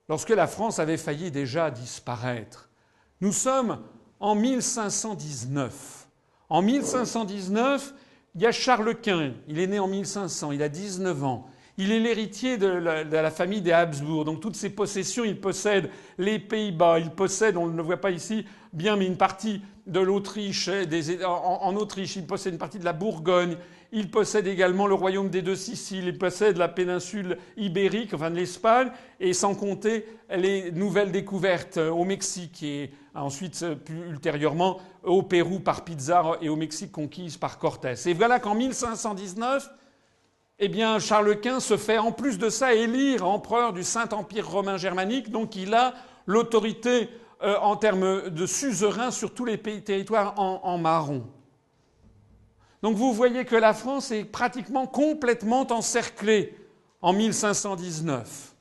Lorsque la France avait failli déjà disparaître, nous sommes en 1519. En 1519, il y a Charles Quint. Il est né en 1500, il a 19 ans. Il est l'héritier de la famille des Habsbourg. Donc toutes ses possessions, il possède les Pays-Bas, il possède, on ne le voit pas ici bien, mais une partie de l'Autriche, en Autriche, il possède une partie de la Bourgogne, il possède également le royaume des deux Siciles, il possède la péninsule ibérique, enfin de l'Espagne, et sans compter les nouvelles découvertes au Mexique et ensuite, plus ultérieurement, au Pérou par Pizarro et au Mexique conquise par Cortés. Et voilà qu'en 1519, eh bien, Charles Quint se fait en plus de ça élire empereur du Saint-Empire romain germanique, donc il a l'autorité en termes de suzerain sur tous les territoires en marron. Donc vous voyez que la France est pratiquement complètement encerclée en 1519.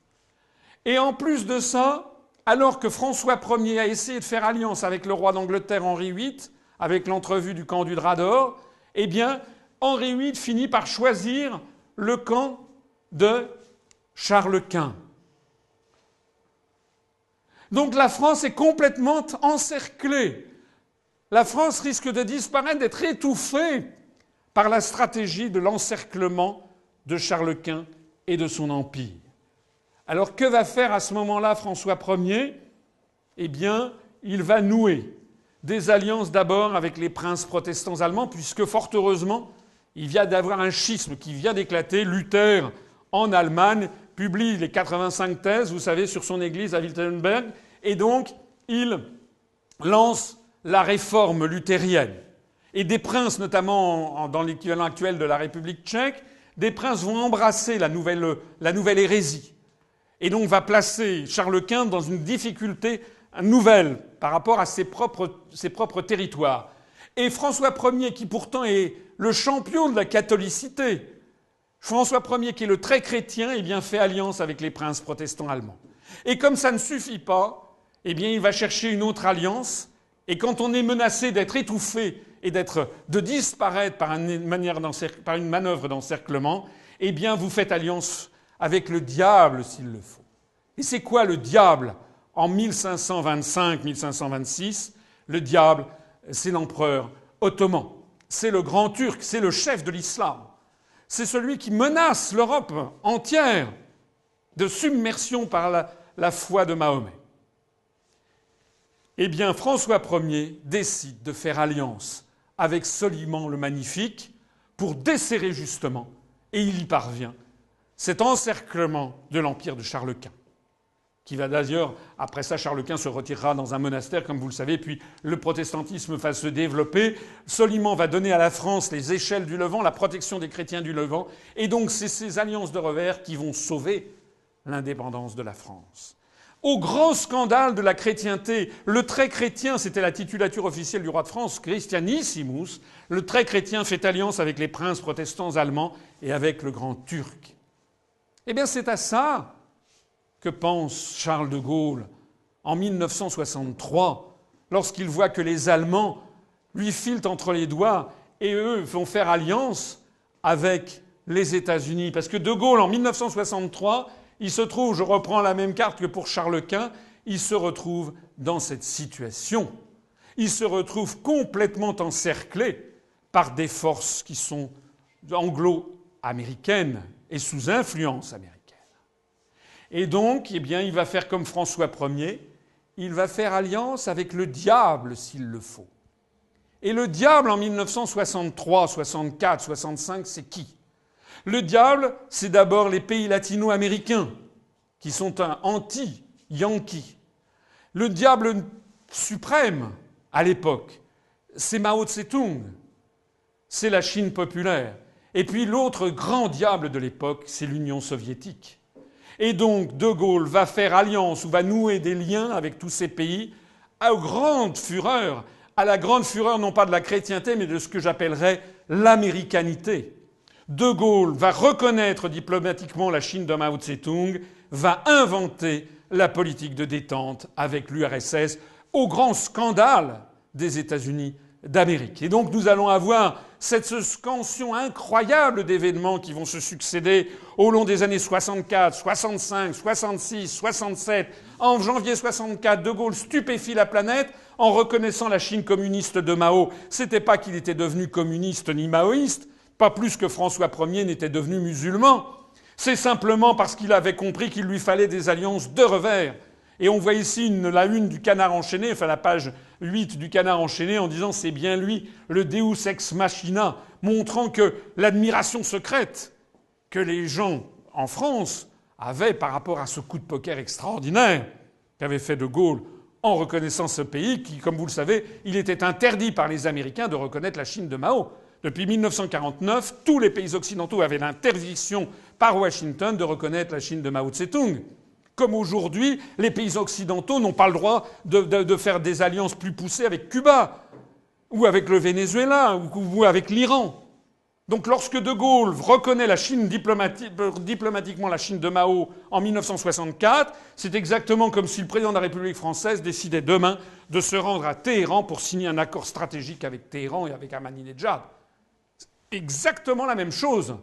Et en plus de ça, alors que François Ier a essayé de faire alliance avec le roi d'Angleterre Henri VIII, avec l'entrevue du camp du Drap d'Or, eh bien, Henri VIII finit par choisir le camp de Charles Quint. Donc la France est complètement encerclée. La France risque de disparaître, d'être étouffée par la stratégie de l'encerclement de Charles Quint et de son empire. Alors que va faire à ce moment-là François Ier ? Eh bien, il va nouer des alliances d'abord avec les princes protestants allemands, puisque fort heureusement, il vient d'avoir un schisme qui vient d'éclater. Luther, en Allemagne, publie les 85 thèses, vous savez, sur son église à Wittenberg, et donc il lance la réforme luthérienne. Et des princes, notamment dans l'équivalent actuel de la République tchèque, des princes vont embrasser la nouvelle hérésie. Et donc va placer Charles Quint dans une difficulté nouvelle par rapport à ses propres territoires. Et François Ier, qui pourtant est le champion de la catholicité, François Ier, qui est le très chrétien, eh bien, fait alliance avec les princes protestants allemands. Et comme ça ne suffit pas, eh bien, il va chercher une autre alliance. Et quand on est menacé d'être étouffé et de disparaître par une manœuvre d'encerclement, eh bien, vous faites alliance avec le diable s'il le faut. Et c'est quoi le diable en 1525-1526 ? Le diable, c'est l'empereur ottoman. C'est le grand turc, c'est le chef de l'islam. C'est celui qui menace l'Europe entière de submersion par la foi de Mahomet. Eh bien, François Ier décide de faire alliance avec Soliman le Magnifique pour desserrer justement, et il y parvient, cet encerclement de l'empire de Charles Quint, qui va d'ailleurs, après ça, Charles Quint se retirera dans un monastère, comme vous le savez, puis le protestantisme va se développer. Soliman va donner à la France les échelles du Levant, la protection des chrétiens du Levant, et donc c'est ces alliances de revers qui vont sauver l'indépendance de la France. Au grand scandale de la chrétienté, le très chrétien, c'était la titulature officielle du roi de France, Christianissimus, le très chrétien fait alliance avec les princes protestants allemands et avec le grand turc. Eh bien, c'est à ça que pense Charles de Gaulle en 1963, lorsqu'il voit que les Allemands lui filent entre les doigts et eux vont faire alliance avec les États-Unis. Parce que de Gaulle, en 1963, il se trouve, je reprends la même carte que pour Charles Quint, il se retrouve dans cette situation. Il se retrouve complètement encerclé par des forces qui sont anglo-américaines et sous influence américaine. Et donc, eh bien, il va faire comme François Ier, il va faire alliance avec le diable s'il le faut. Et le diable en 1963, 64, 65, c'est qui ? Le diable, c'est d'abord les pays latino-américains, qui sont un anti-yankee. Le diable suprême, à l'époque, c'est Mao Tse-tung, c'est la Chine populaire. Et puis l'autre grand diable de l'époque, c'est l'Union soviétique. Et donc De Gaulle va faire alliance ou va nouer des liens avec tous ces pays à grande fureur, à la grande fureur non pas de la chrétienté, mais de ce que j'appellerais l'américanité. De Gaulle va reconnaître diplomatiquement la Chine de Mao Tse-tung, va inventer la politique de détente avec l'URSS, au grand scandale des États-Unis d'Amérique. Et donc nous allons avoir cette scansion incroyable d'événements qui vont se succéder au long des années 64, 65, 66, 67. En janvier 64, De Gaulle stupéfie la planète en reconnaissant la Chine communiste de Mao. C'était pas qu'il était devenu communiste ni maoïste, pas plus que François Ier n'était devenu musulman. C'est simplement parce qu'il avait compris qu'il lui fallait des alliances de revers. Et on voit ici la une du Canard enchaîné, enfin la page 8 du Canard enchaîné, en disant c'est bien lui, le Deus ex machina, montrant que l'admiration secrète que les gens en France avaient par rapport à ce coup de poker extraordinaire qu'avait fait De Gaulle en reconnaissant ce pays qui, comme vous le savez, il était interdit par les Américains de reconnaître la Chine de Mao. Depuis 1949, tous les pays occidentaux avaient l'interdiction par Washington de reconnaître la Chine de Mao Tse-tung. Comme aujourd'hui, les pays occidentaux n'ont pas le droit de faire des alliances plus poussées avec Cuba, ou avec le Venezuela, ou avec l'Iran. Donc lorsque De Gaulle reconnaît la Chine diplomatiquement la Chine de Mao en 1964, c'est exactement comme si le président de la République française décidait demain de se rendre à Téhéran pour signer un accord stratégique avec Téhéran et avec Ahmadinejad. Exactement la même chose.